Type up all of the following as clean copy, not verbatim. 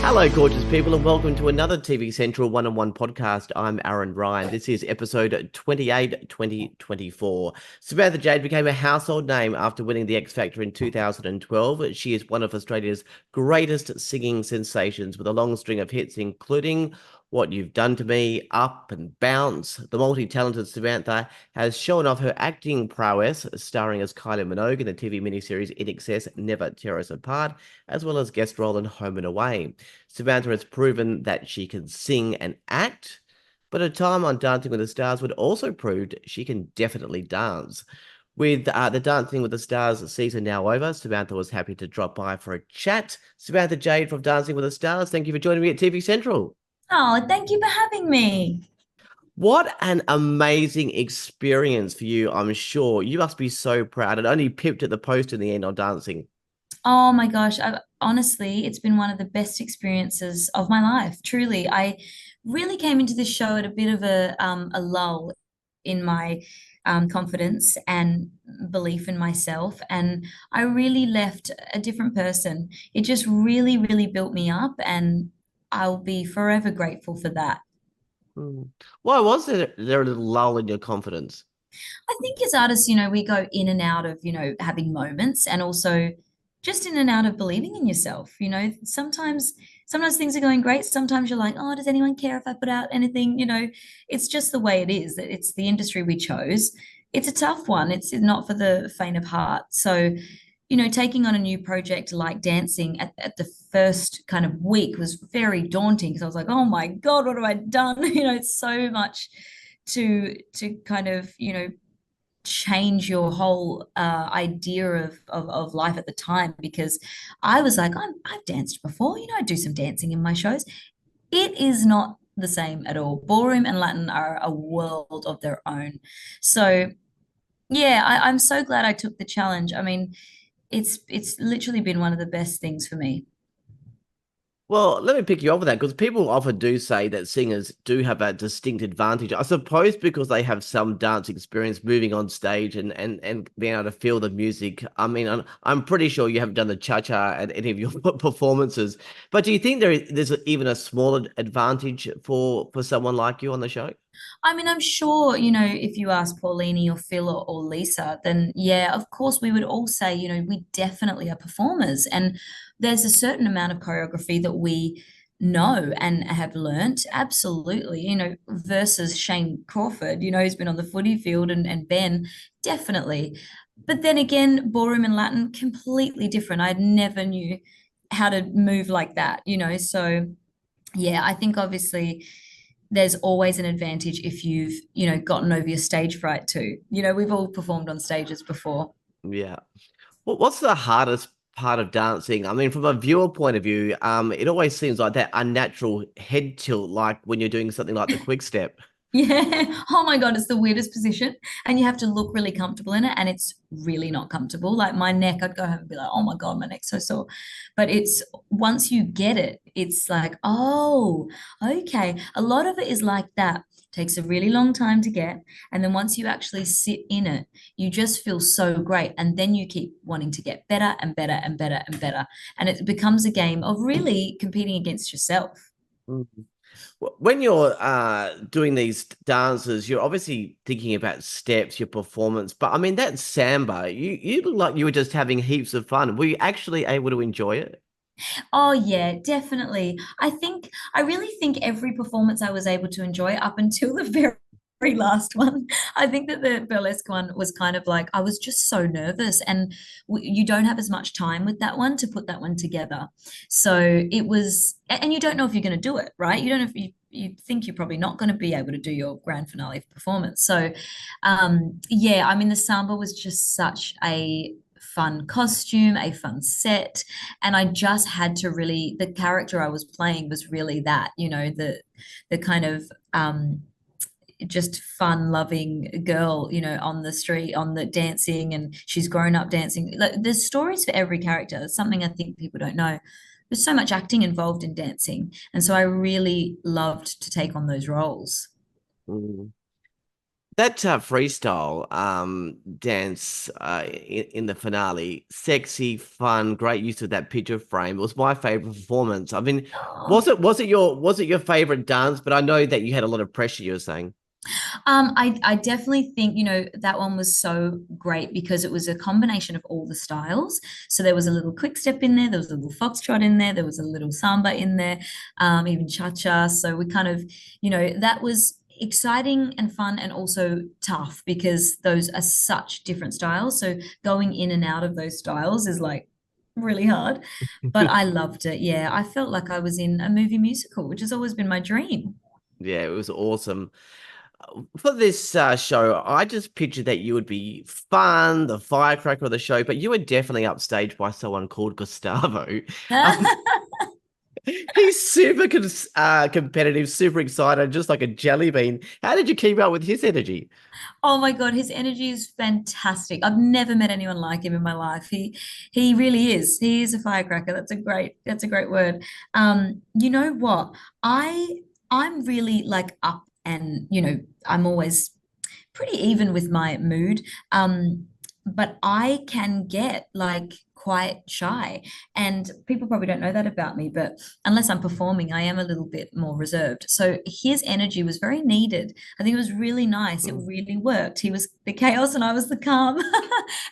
Hello, gorgeous people, and welcome to another TV Central one-on-one podcast. I'm Aaron Ryan. This is episode 28, 2024. Samantha Jade became a household name after winning the X Factor in 2012. She is one of Australia's greatest singing sensations with a long string of hits, including What You've Done to Me, Up and Bounce. The multi-talented Samantha has shown off her acting prowess, starring as Kylie Minogue in the TV miniseries INXS Never Tear Us Apart, as well as guest role in Home and Away. Samantha has proven that she can sing and act, but her time on Dancing with the Stars would also prove she can definitely dance. With the Dancing with the Stars season now over, Samantha was happy to drop by for a chat. Samantha Jade from Dancing with the Stars, thank you for joining me at TV Central. Oh, thank you for having me. What an amazing experience for you, I'm sure. You must be so proud. It only pipped at the post in the end on Dancing. Oh my gosh, honestly, it's been one of the best experiences of my life. Truly, I really came into this show at a bit of a lull in my confidence and belief in myself, and I really left a different person. It just really, really built me up, and I'll be forever grateful for that. Hmm. Why was there a little lull in your confidence? I think as artists, we go in and out of, having moments and also just in and out of believing in yourself. Sometimes things are going great. Sometimes you're like, oh, does anyone care if I put out anything? It's just the way it is. It's the industry we chose. It's a tough one. It's not for the faint of heart. So, taking on a new project like dancing at the first kind of week was very daunting because I was like, oh my God, what have I done? It's so much to kind of change your whole idea of life at the time, because I was like, I've danced before, I do some dancing in my shows. It is not the same at all. Ballroom and Latin are a world of their own. So yeah, I'm so glad I took the challenge. I mean, it's literally been one of the best things for me. Well, let me pick you up with that because people often do say that singers do have a distinct advantage. I suppose because they have some dance experience moving on stage and being able to feel the music. I mean, I'm pretty sure you haven't done the cha-cha at any of your performances, but do you think there's even a smaller advantage for someone like you on the show? I mean, I'm sure, if you ask Paulini or Phil or Lisa, then yeah, of course, we would all say, we definitely are performers. And there's a certain amount of choreography that we know and have learnt. Absolutely, versus Shane Crawford, who's been on the footy field, and Ben, definitely. But then again, ballroom and Latin, completely different. I never knew how to move like that, So yeah, I think obviously there's always an advantage if you've, gotten over your stage fright too. We've all performed on stages before. Yeah. What's the hardest part of dancing? I mean, from a viewer point of view, it always seems like that unnatural head tilt, like when you're doing something like the quick step. Yeah. Oh my God, it's the weirdest position. And you have to look really comfortable in it. And it's really not comfortable. Like my neck, I'd go home and be like, oh my God, my neck's so sore. But it's once you get it, it's like, oh, okay. A lot of it is like that. Takes a really long time to get. And then once you actually sit in it, you just feel so great. And then you keep wanting to get better and better and better and better. And it becomes a game of really competing against yourself. Mm. When you're doing these dances, you're obviously thinking about steps, your performance. But I mean, that samba, you look like you were just having heaps of fun. Were you actually able to enjoy it? Oh yeah, definitely. I really think every performance I was able to enjoy up until the very last one. I think that the burlesque one was kind of like I was just so nervous, and you don't have as much time with that one to put that one together. So it was, and you don't know if you're going to do it, right? You don't know if you think you're probably not going to be able to do your grand finale performance. So yeah, I mean the samba was just such a fun costume, a fun set, and I just had to really, the character I was playing was really that, the kind of just fun loving girl, on the street, on the dancing, and she's grown up dancing. Like there's stories for every character. It's something I think people don't know. There's so much acting involved in dancing, and so I really loved to take on those roles. Mm. That freestyle dance in the finale, sexy, fun, great use of that picture frame. It was my favorite performance. I mean, was it your favorite dance? But I know that you had a lot of pressure, you were saying. I definitely think, that one was so great because it was a combination of all the styles. So there was a little quick step in there, there was a little foxtrot in there was a little samba in there, even cha-cha. So we kind of, that was exciting and fun and also tough because those are such different styles. So going in and out of those styles is like really hard. But I loved it. Yeah, I felt like I was in a movie musical, which has always been my dream. Yeah, it was awesome. For this show, I just pictured that you would be fun, the firecracker of the show, but you were definitely upstaged by someone called Gustavo. Um, he's super competitive, super excited, just like a jelly bean. How did you keep up with his energy? Oh my God, his energy is fantastic. I've never met anyone like him in my life. He really is. He is a firecracker. That's a great word. You know what? I'm really like up and I'm always pretty even with my mood. But I can get like quite shy. And people probably don't know that about me, but unless I'm performing, I am a little bit more reserved. So his energy was very needed. I think it was really nice. It Mm. really worked. He was the chaos and I was the calm.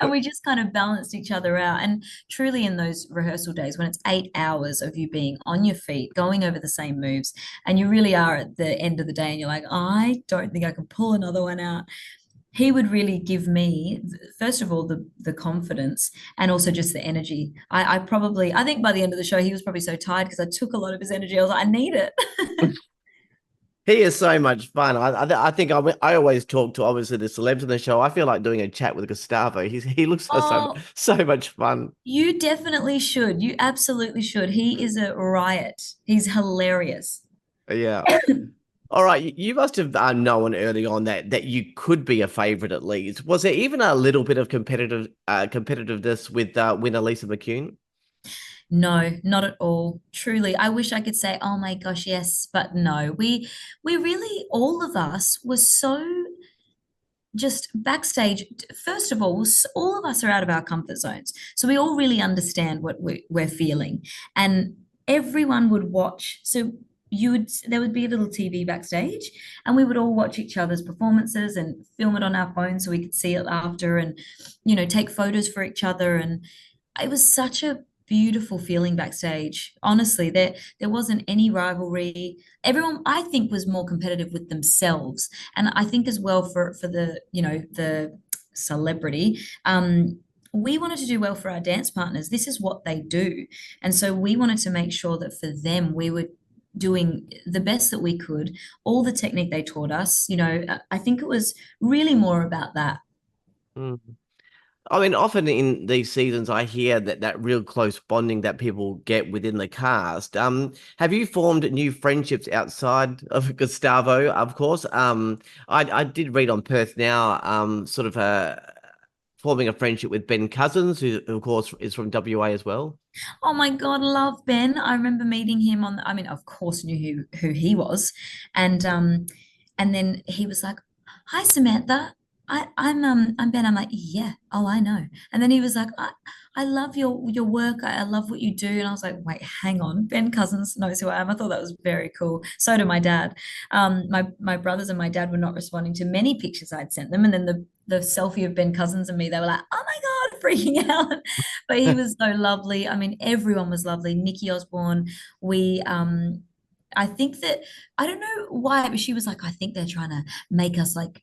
And we just kind of balanced each other out. And truly, in those rehearsal days, when it's 8 hours of you being on your feet, going over the same moves, and you really are at the end of the day and you're like, I don't think I can pull another one out. He would really give me, first of all, the confidence and also just the energy. I think by the end of the show, he was probably so tired because I took a lot of his energy. I was like, I need it. He is so much fun. I think I always talk to obviously the celebs in the show. I feel like doing a chat with Gustavo. He looks Oh, so much fun. you definitely should. You absolutely should. He is a riot. He's hilarious. Yeah. All right. You must have known early on that you could be a favorite at least. Was there even a little bit of competitiveness with winner Lisa McCune? No, not at all. Truly, I wish I could say, "Oh my gosh, yes," but no. We really, all of us, were so just backstage. First of all, all of us are out of our comfort zones, so we all really understand what we're feeling, and everyone would watch. So there would be a little TV backstage, and we would all watch each other's performances and film it on our phones so we could see it after, and take photos for each other, and it was such a beautiful feeling backstage. Honestly, there wasn't any rivalry. Everyone, I think, was more competitive with themselves, and I think as well for the celebrity. We wanted to do well for our dance partners. This is what they do, and so we wanted to make sure that for them we were doing the best that we could. All the technique they taught us. I think it was really more about that. Mm. I mean, often in these seasons, I hear that real close bonding that people get within the cast. Have you formed new friendships outside of Gustavo? Of course. I did read on Perth Now, sort of forming a friendship with Ben Cousins, who of course is from WA as well. Oh my God, love Ben. I remember meeting him I mean, of course knew who he was. And then he was like, "Hi Samantha. I'm Ben." I'm like, "Yeah, oh I know." And then he was like, I love your work. I love what you do." And I was like, "Wait, hang on. Ben Cousins knows who I am." I thought that was very cool. So did my dad. My brothers and my dad were not responding to many pictures I'd sent them. And then the selfie of Ben Cousins and me, they were like, "Oh my God," freaking out. But he was so lovely. I mean, everyone was lovely. Nikki Osborne, we I think that I don't know why, but she was like, "I think they're trying to make us like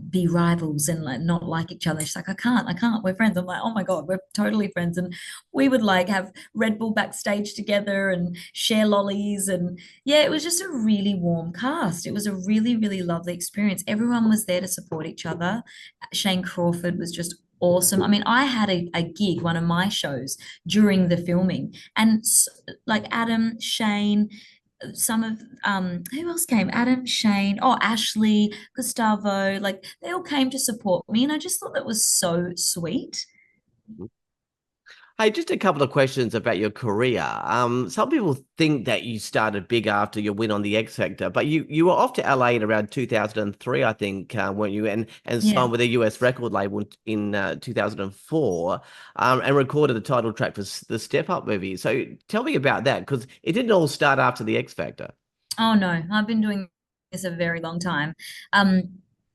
be rivals and like not like each other." She's like, I can't, we're friends." I'm like, "Oh my God, we're totally friends." And we would like have Red Bull backstage together and share lollies. And yeah, it was just a really warm cast. It was a really, really lovely experience. Everyone was there to support each other. Shane Crawford was just awesome. I mean, I had a gig, one of my shows during the filming, and like Adam, Shane, some of who else came? Adam, Shane, oh Ashley, Gustavo, like they all came to support me, and I just thought that was so sweet. Hey, just a couple of questions about your career. Some people think that you started big after your win on the X Factor, but you were off to LA in around 2003, I think, weren't you? And Yeah. signed with a US record label in 2004, and recorded the title track for the Step Up movie. So tell me about that, because it didn't all start after the X Factor. Oh no, I've been doing this a very long time. Um,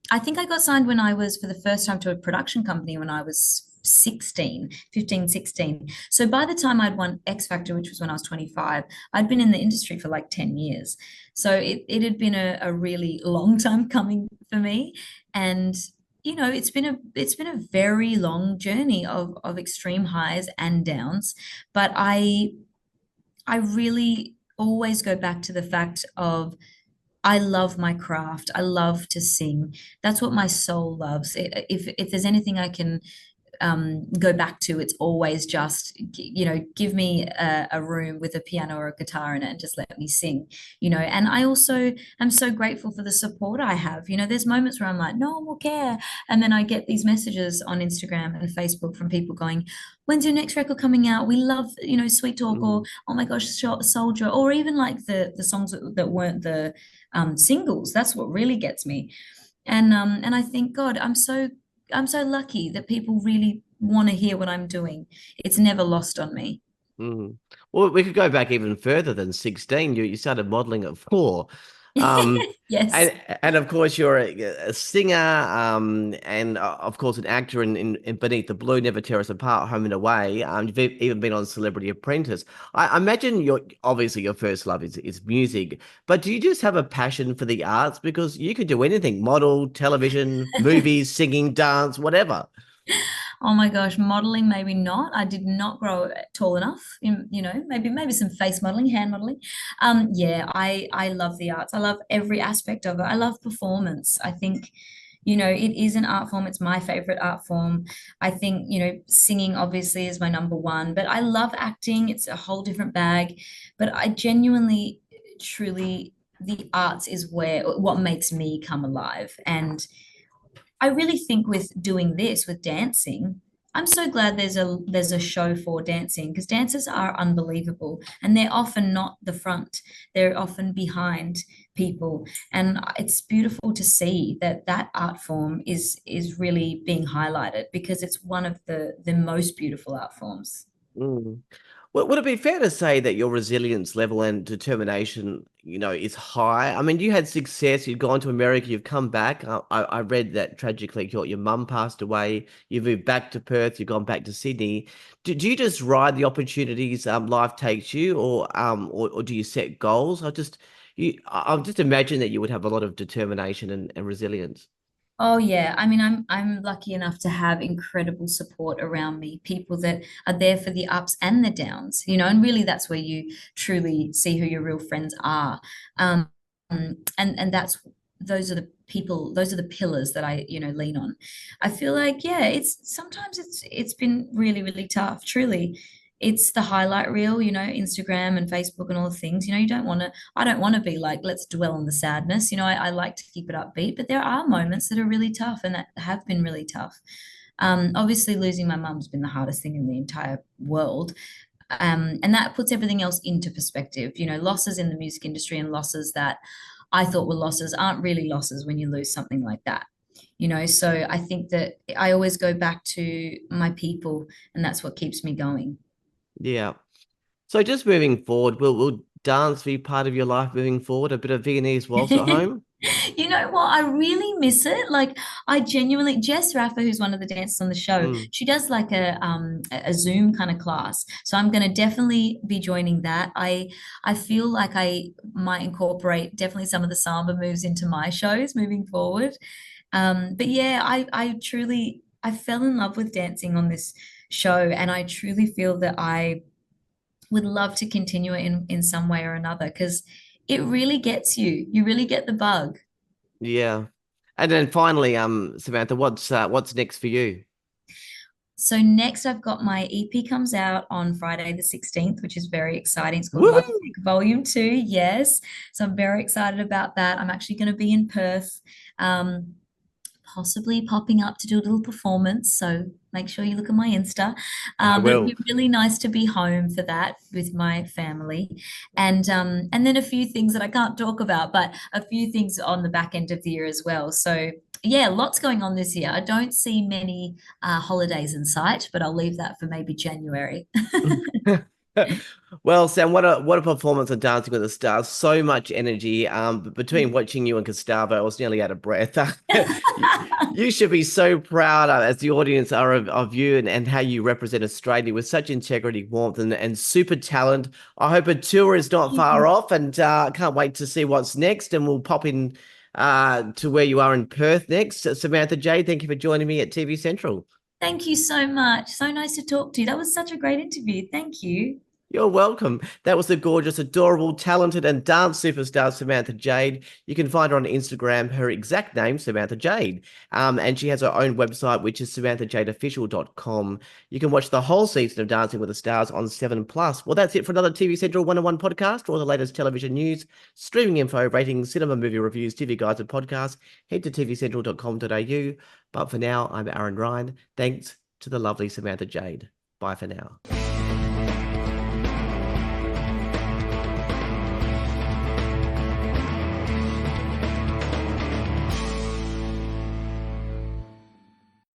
I think I got signed when I was for the first time to a production company when I was 16, 15, 16. So by the time I'd won X Factor, which was when I was 25, I'd been in the industry for like 10 years. So it had been a really long time coming for me. And it's been a very long journey of extreme highs and downs. But I really always go back to the fact of I love my craft. I love to sing. That's what my soul loves. If there's anything I can go back to, it's always just, give me a room with a piano or a guitar in it and just let me sing, And I also am so grateful for the support I have. There's moments where I'm like, no one will care. And then I get these messages on Instagram and Facebook from people going, when's your next record coming out? We love, Sweet Talk, or Mm. oh my gosh, Soldier, or even like the songs that weren't the singles. That's what really gets me. And I think, God, I'm so lucky that people really want to hear what I'm doing. It's never lost on me. Mm. Well, we could go back even further than 16. You started modeling at 4. Um, Yes. and of course you're a singer, and of course an actor in Beneath the Blue, Never Tear Us Apart, Home and Away. You've even been on Celebrity Apprentice. I imagine your first love is music, but do you just have a passion for the arts? Because you could do anything: model, television, movies, singing, dance, whatever. Oh my gosh, modeling, maybe not. I did not grow tall enough. Maybe some face modeling, hand modeling. Yeah, I love the arts. I love every aspect of it. I love performance. I think, it is an art form. It's my favorite art form. I think, singing obviously is my number one, but I love acting. It's a whole different bag. But I genuinely, truly, the arts is what makes me come alive. And I really think with doing this, with dancing, I'm so glad there's a show for dancing, because dancers are unbelievable and they're often not the front. They're often behind people. And it's beautiful to see that art form is really being highlighted, because it's one of the most beautiful art forms. Mm. Well, would it be fair to say that your resilience level and determination, is high? I mean, you had success, you've gone to America, you've come back. I read that tragically your mum passed away. You moved back to Perth, you've gone back to Sydney. Do you just ride the opportunities life takes you, or do you set goals? I just imagine that you would have a lot of determination and resilience. Oh yeah, I mean, I'm lucky enough to have incredible support around me, people that are there for the ups and the downs, and really that's where you truly see who your real friends are. Um, and that's those are the people, those are the pillars that I, lean on. I feel like, yeah, it's been really, really tough, truly. It's the highlight reel, Instagram and Facebook and all the things. I don't want to be like, let's dwell on the sadness. I like to keep it upbeat, but there are moments that are really tough and that have been really tough. Obviously, losing my mum's been the hardest thing in the entire world. And that puts everything else into perspective. Losses in the music industry and losses that I thought were losses aren't really losses when you lose something like that. So I think that I always go back to my people, and that's what keeps me going. Yeah. So just moving forward, will dance be part of your life moving forward? A bit of Viennese waltz at home? You know what? I really miss it. Like, I genuinely, Jess Raffer, who's one of the dancers on the show, Mm. she does like a Zoom kind of class. So I'm going to definitely be joining that. I feel like I might incorporate definitely some of the Samba moves into my shows moving forward. But yeah, I truly I fell in love with dancing on this show, and I truly feel that I would love to continue it in some way or another, because it really gets you. You really get the bug. Yeah. And then finally, Samantha, what's next for you? So next I've got my EP comes out on Friday the 16th, which is very exciting. It's called Love Woohoo! Volume 2. Yes. So I'm very excited about that. I'm actually going to be in Perth. Um, possibly popping up to do a little performance. So make sure you look at my Insta. I But it'd will. be really nice to be home for that with my family. And then a few things that I can't talk about, but a few things on the back end of the year as well. So yeah, lots going on this year. I don't see many holidays in sight, but I'll leave that for maybe January. Well, Sam, what a performance of Dancing with the Stars. So much energy. Between watching you and Gustavo, I was nearly out of breath. You should be so proud, as the audience are of you and how you represent Australia with such integrity, warmth, and super talent. I hope a tour is not far off, and can't wait to see what's next. And we'll pop in to where you are in Perth next. Samantha Jade, thank you for joining me at TV Central. Thank you so much. So nice to talk to you. That was such a great interview. Thank you. You're welcome. That was the gorgeous, adorable, talented, and dance superstar Samantha Jade. You can find her on Instagram, her exact name, Samantha Jade. And she has her own website, which is SamanthaJadeOfficial.com. You can watch the whole season of Dancing with the Stars on 7+. Well, that's it for another TV Central 101 podcast. For all the latest television news, streaming info, ratings, cinema movie reviews, TV guides, and podcasts, head to tvcentral.com.au. But for now, I'm Aaron Ryan. Thanks to the lovely Samantha Jade. Bye for now.